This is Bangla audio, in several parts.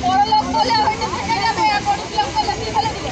বড় লোক বলে হয়তো থেকে যাবে, গরিব লোক বলে কি বলে দিবে।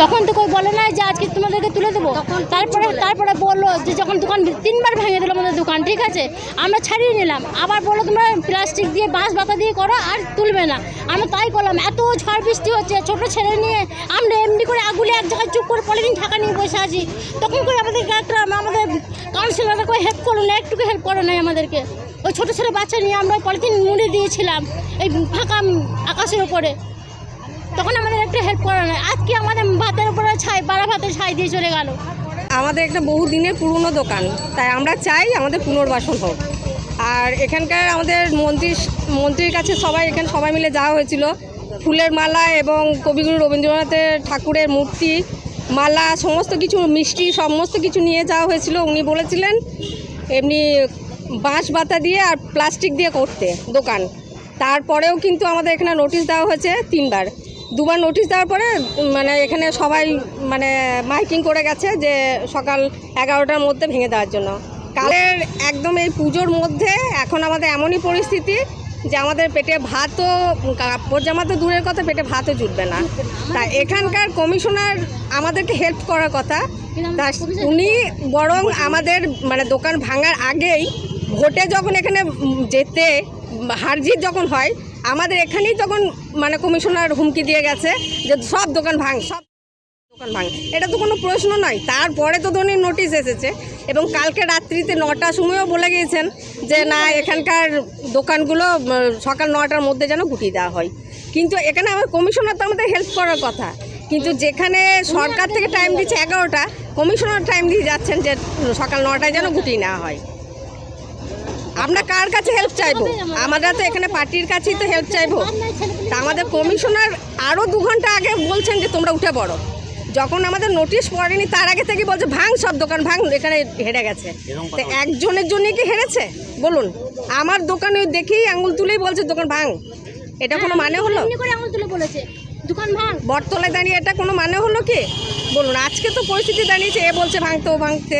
তখন তো কই বলে না যে আজকে তোমাদেরকে তুলে দেবো। তারপরে বললো যে যখন দোকান 3 বার ভেঙে দিল আমাদের দোকান, ঠিক আছে, আমরা ছাড়িয়ে নিলাম। আবার বললো তোমরা প্লাস্টিক দিয়ে বাঁশ বাতা দিয়ে করো আর তুলবে না। আমরা তাই করলাম। এত ঝড় বৃষ্টি হচ্ছে, ছোটো ছেলে নিয়ে আমরা এমনি করে আগুলে এক জায়গায় চুপ করে পলিথিন ঢাকা নিয়ে বসে আছি। তখন করে আমাদের আমাদের কাউন্সিলররা করে হেল্প করলো না, একটুকু হেল্প করে নাই আমাদেরকে। ওই ছোটো ছোটো বাচ্চা নিয়ে আমরা পলিথিন মুড়ে দিয়েছিলাম এই ফাঁকা আকাশের ওপরে, তখন আমাদের একটু হেল্প করা নাই। আজকে আমাদের ভাতের উপরে ছাই, বাড়া ভাতের ছাই দিয়ে চলে গেল। আমাদের একটা বহু দিনের পুরনো দোকান, তাই আমরা চাই আমাদের পুনর্বাসন হোক। আর এখানকার আমাদের মন্ত্রীর কাছে সবাই মিলে যাওয়া হয়েছিল। ফুলের মালা এবং কবিগুরু রবীন্দ্রনাথের ঠাকুরের মূর্তি, মালা, সমস্ত কিছু, মিষ্টি, সমস্ত কিছু নিয়ে যাওয়া হয়েছিল। উনি বলেছিলেন এমনি বাঁশ বাতা দিয়ে আর প্লাস্টিক দিয়ে করতে দোকান। তারপরেও কিন্তু আমাদের এখানে নোটিশ দেওয়া হয়েছে 3 বার। 2 বার নোটিশ দেওয়ার পরে মানে এখানে সবাই মানে মাইকিং করে গেছে যে সকাল 11টার মধ্যে ভেঙে দেওয়ার জন্য। কালের একদম এই পুজোর মধ্যে এখন আমাদের এমনই পরিস্থিতি যে আমাদের পেটে ভাতও, কাপড় জামা তো দূরের কথা, পেটে ভাতও জুটবে না। তাই এখানকার কমিশনার আমাদেরকে হেল্প করার কথা, তা উনি বরং আমাদের মানে দোকান ভাঙার আগেই ভোটে যখন এখানে যেতে হারজিত যখন হয়, আমাদের এখানেই তখন মানে কমিশনার হুমকি দিয়ে গেছে যে সব দোকান ভাঙ। এটা তো কোনো প্রশ্ন নয়। তারপরে তো ধরনের নোটিশ এসেছে এবং কালকে রাত্রিতে 9টার সময়ও বলে গিয়েছেন যে না, এখানকার দোকানগুলো সকাল 9টার মধ্যে যেন গুটিয়ে দেওয়া হয়। কিন্তু এখানে আমার কমিশনার তো আমাদের হেল্প করার কথা, কিন্তু যেখানে সরকার থেকে টাইম দিচ্ছে 11টা, কমিশনার টাইম দিয়ে যাচ্ছেন যে সকাল 9টায় যেন গুটিয়ে নেওয়া হয়। আমরা কার কাছে হেল্প চাইবো? আমরা তো এখানে পার্টির কাছেই তো হেল্প চাইবো। তা আমাদের কমিশনার আরও 2 ঘন্টা আগে বলছেন যে তোমরা উঠে পড়ো। যখন আমাদের নোটিশ পড়েনি তার আগে থেকে বলছে ভাঙ, সব দোকান ভাঙ, এখানে হেরে গেছে। তো একজনের জন্যই কি হেরেছে বলুন? আমার দোকানে দেখেই আঙুল তুলেই বলছে দোকান ভাঙ, এটা কোনো মানে হলো? বটতলায় দাঁড়িয়ে এটা কোনো মানে হলো কি বলুন? আজকে তো পরিস্থিতি দাঁড়িয়েছে, এ বলছে ভাঙতে, ও ভাঙতে,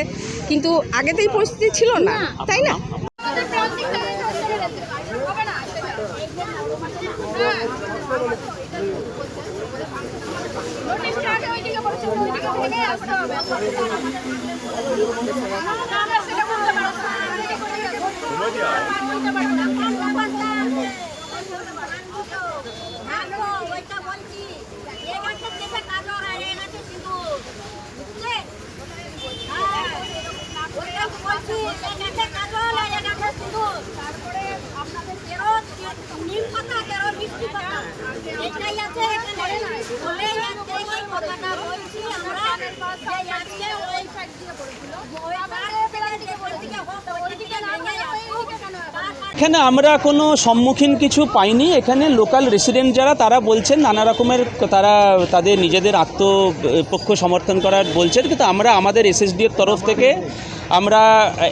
কিন্তু আগে তো এই পরিস্থিতি ছিল না, তাই না? তারপরে আপনাদের ফেরত নিম পাতা, মিষ্টি পাতা, এটাই আছে এখানে। বলে এই কথাটা বলছি আমরা যে আজকে ওই সাইড দিয়ে পড়েছিল, ওই আবার থেকে হোক, ওই দিকে ভেঙে আসুক, তারপর এখানে আমরা কোনো সম্মুখীন কিছু পাইনি। এখানে লোকাল রেসিডেন্ট যারা তারা বলছেন নানা রকমের, তারা তাদের নিজেদের আত্মপক্ষ সমর্থন করার বলছেন, কিন্তু আমরা আমাদের এসএসডির তরফ থেকে আমরা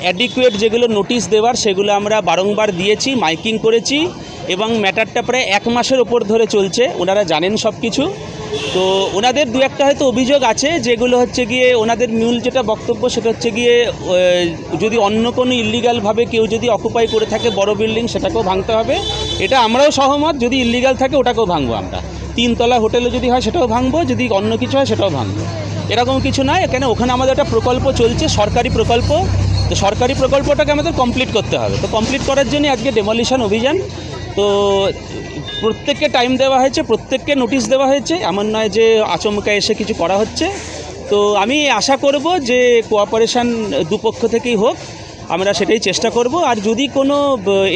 অ্যাডিকুয়েট যেগুলো নোটিশ দেওয়ার সেগুলো আমরা বারংবার দিয়েছি, মাইকিং করেছি, এবং ম্যাটারটা প্রায় 1 মাসের ওপর ধরে চলছে। ওনারা জানেন সব কিছু। তো ওনাদের দু একটা হয়তো অভিযোগ আছে, যেগুলো হচ্ছে গিয়ে ওনাদের মূল যেটা বক্তব্য সেটা হচ্ছে গিয়ে যদি অন্য কোনো ইল্লিগালভাবে কেউ যদি অকুপাই করে থাকে বড় বিল্ডিং, সেটাকেও ভাঙতে হবে। এটা আমরাও সহমত, যদি ইল্লিগাল থাকে ওটাকেও ভাঙবো আমরা। 3 তলা হোটেলে যদি হয় সেটাও ভাঙবো, যদি অন্য কিছু হয় সেটাও ভাঙবো। এরকম কিছু নয়। এখানে ওখানে আমাদের একটা প্রকল্প চলছে, সরকারি প্রকল্প। তো সরকারি প্রকল্পটাকে আমাদের কমপ্লিট করতে হবে। তো কমপ্লিট করার জন্য আজকে ডেমোলিশন অভিযান। তো প্রত্যেককে টাইম দেওয়া হয়েছে, প্রত্যেককে নোটিশ দেওয়া হয়েছে, এমন নয় যে আচমকা এসে কিছু করা হচ্ছে। তো আমি আশা করব যে কোঅপারেশন দুপক্ষ থেকেই হোক, আমরা সেটাই চেষ্টা করব। আর যদি কোনো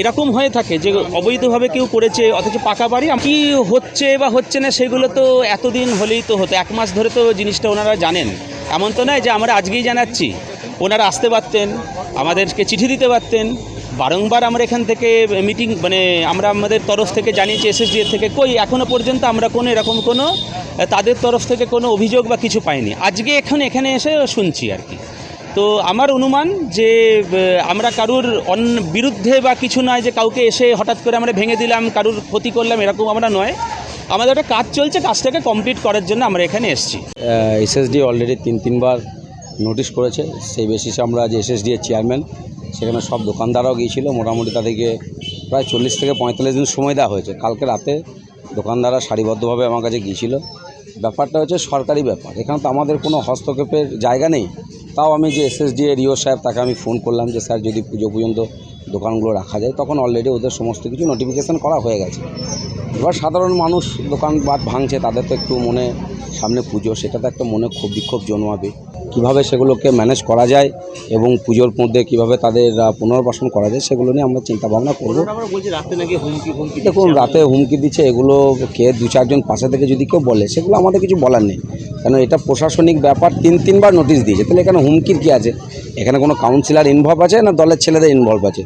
এরকম হয়ে থাকে যে অবৈধভাবে কেউ করেছে অথচ পাকা বাড়ি, কি হচ্ছে বা হচ্ছে না সেগুলো তো এতদিন হলেই তো হতো। 1 মাস ধরে তো জিনিসটা ওনারা জানেন। এমন তো নয় যে আমরা আজকেই জানাচ্ছি। ওনারা আসতে পারতেন, আমাদেরকে চিঠি দিতে পারতেন। বারংবার আমরা এখান থেকে মিটিং আমরা আমাদের তরফ থেকে জানিয়েছি, এসএসডি এর থেকে কই এখনও পর্যন্ত আমরা কোনো এরকম কোনো তাদের তরফ থেকে কোনো অভিযোগ বা কিছু পাইনি। আজকে এখানে এসে শুনছি আর কি। তো আমার অনুমান যে আমরা কারুর বিরুদ্ধে বা কিছু নয়, যে কাউকে এসে হঠাৎ করে আমরা ভেঙে দিলাম, কারুর ক্ষতি করলাম, এরকম আমরা নয়। আমাদের একটা কাজ চলছে, কাজটাকে কমপ্লিট করার জন্য আমরা এখানে এসেছি। এসএসডি অলরেডি 3-3বার নোটিশ করেছে। সেই বেসিসে আমরা যে এসএসডি এর চেয়ারম্যান, সেখানে সব দোকানদাররাও গিয়েছিল। মোটামুটি তাদেরকে প্রায় 40 থেকে 45 দিন সময় দেওয়া হয়েছে। কালকে রাতে দোকানদাররা সারিবদ্ধভাবে আমার কাছে গিয়েছিল। ব্যাপারটা হচ্ছে সরকারি ব্যাপার, এখানে তো আমাদের কোনো হস্তক্ষেপের জায়গা নেই। তাও আমি যে এসএসডি এর ইও সাহেব, তাকে আমি ফোন করলাম যে স্যার যদি পুজো পর্যন্ত দোকানগুলো রাখা যায়, তখন অলরেডি ওদের সমস্ত কিছু নোটিফিকেশান করা হয়ে গেছে। এবার সাধারণ মানুষ দোকানপাট ভাঙছে, তাদের তো একটু মনে সামনে পুজো, সেটা তো একটা মনে ক্ষোভ বিক্ষোভ জন্মাবে। কীভাবে সেগুলোকে ম্যানেজ করা যায় এবং পুজোর মধ্যে কীভাবে তাদের পুনর্বাসন করা যায়, সেগুলো নিয়ে আমরা চিন্তাভাবনা করবো। দেখুন, রাতে হুমকি দিচ্ছে, এগুলো কে 2-4 জন পাশে থেকে যদি কেউ বলে, সেগুলো আমাদের কিছু বলার নেই, কেন এটা প্রশাসনিক ব্যাপার। 3-3বার নোটিশ দিয়েছে, তাহলে এখানে হুমকির কী আছে? এখানে কোনো কাউন্সিলর ইনভলভ আছে না দলের ছেলেদের ইনভলভ আছে?